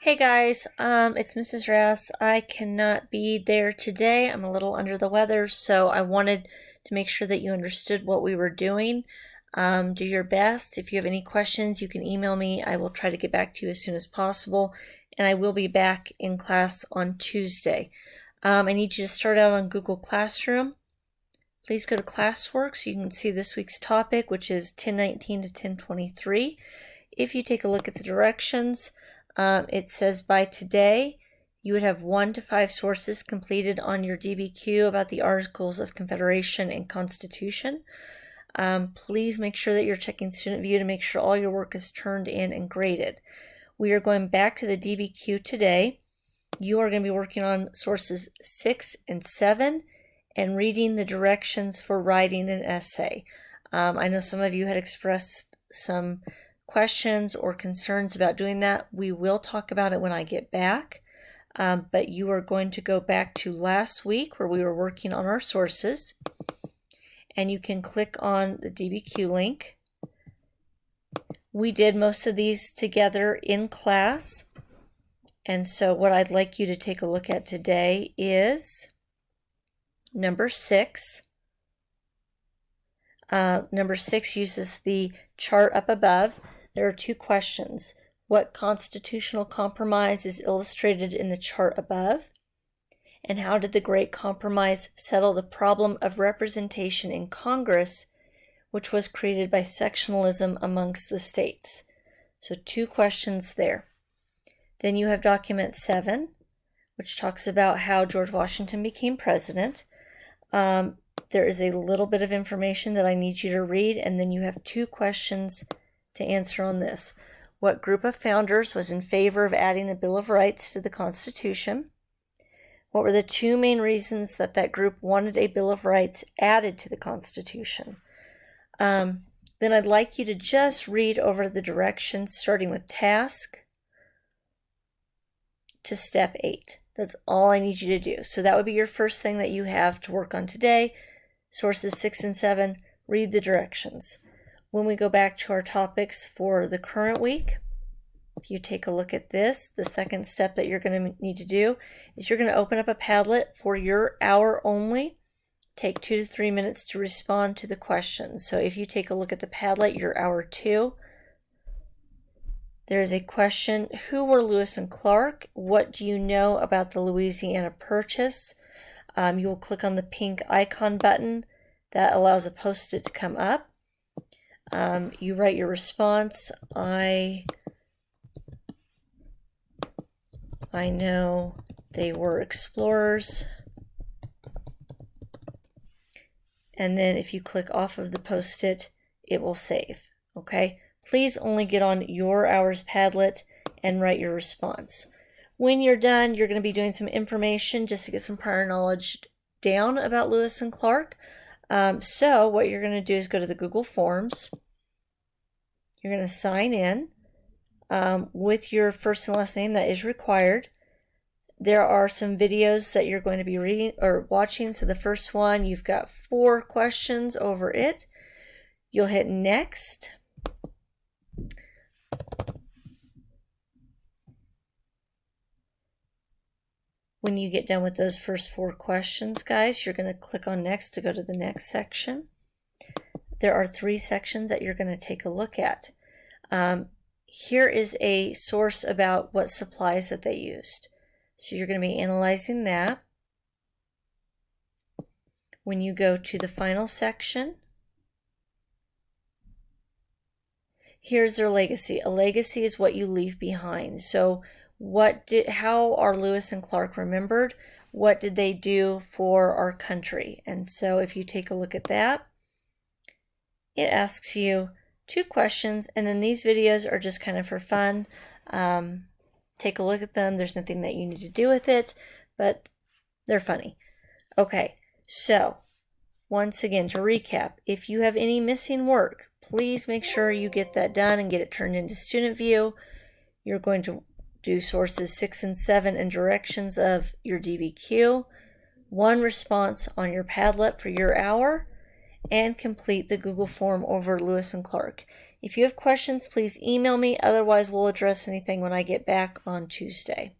Hey guys, it's Mrs. Rass. I cannot be there today. I'm a little under the weather, so I wanted to make sure that you understood what we were doing. Do your best. If you have any questions, you can email me. I will try to get back to you as soon as possible, and I will be back in class on Tuesday. I need you to start out on Google Classroom. Please go to Classwork so you can see this week's topic, which is 1019 to 1023. If you take a look at the directions, it says by today you would have 1 to 5 sources completed on your DBQ about the Articles of Confederation and Constitution. Please make sure that you're checking Student View to make sure all your work is turned in and graded. We are going back to the DBQ today. You are going to be working on sources 6 and 7 and reading the directions for writing an essay. I know some of you had expressed some questions or concerns about doing that. We will talk about it when I get back, but you are going to go back to last week where we were working on our sources, and you can click on the DBQ link. We did most of these together in class, and so what I'd like you to take a look at today is number 6. Number 6 uses the chart up above. There are 2 questions. What constitutional compromise is illustrated in the chart above? And how did the Great Compromise settle the problem of representation in Congress, which was created by sectionalism amongst the states? So 2 questions there. Then you have document 7, which talks about how George Washington became president. There is a little bit of information that I need you to read, and then you have 2 questions to answer on this. What group of founders was in favor of adding a Bill of Rights to the Constitution? What were the 2 main reasons that that group wanted a Bill of Rights added to the Constitution? Then I'd like you to just read over the directions starting with task to step 8. That's all I need you to do. So that would be your first thing that you have to work on today. Sources 6 and 7, read the directions. When we go back to our topics for the current week, if you take a look at this, the second step that you're going to need to do is you're going to open up a Padlet for your hour only. Take 2 to 3 minutes to respond to the questions. So if you take a look at the Padlet, your hour 2, there is a question, who were Lewis and Clark? What do you know about the Louisiana Purchase? You will click on the pink icon button that allows a post-it to come up. You write your response. I know they were explorers. And then if you click off of the post-it, it will save. Okay? Please only get on your hour's Padlet and write your response. When you're done, you're going to be doing some information just to get some prior knowledge down about Lewis and Clark. So what you're going to do is go to the Google Forms. You're going to sign in with your first and last name. That is required. There are some videos that you're going to be reading or watching. So the first one, you've got 4 questions over it. You'll hit next. When you get done with those first 4 questions, guys, you're going to click on next to go to the next section. There are 3 sections that you're going to take a look at. Here is a source about what supplies that they used. So you're going to be analyzing that. When you go to the final section, here's their legacy. A legacy is what you leave behind. So how are Lewis and Clark remembered? What did they do for our country? And so if you take a look at that, it asks you 2 questions, and then these videos are just kind of for fun. Take a look at them. There's nothing that you need to do with it, but they're funny. Okay, so once again, to recap, if you have any missing work, please make sure you get that done and get it turned into Student View. You're going to do sources 6 and 7 and directions of your DBQ, 1 response on your Padlet for your hour, and complete the Google form over Lewis and Clark. If you have questions, please email me. Otherwise, we'll address anything when I get back on Tuesday.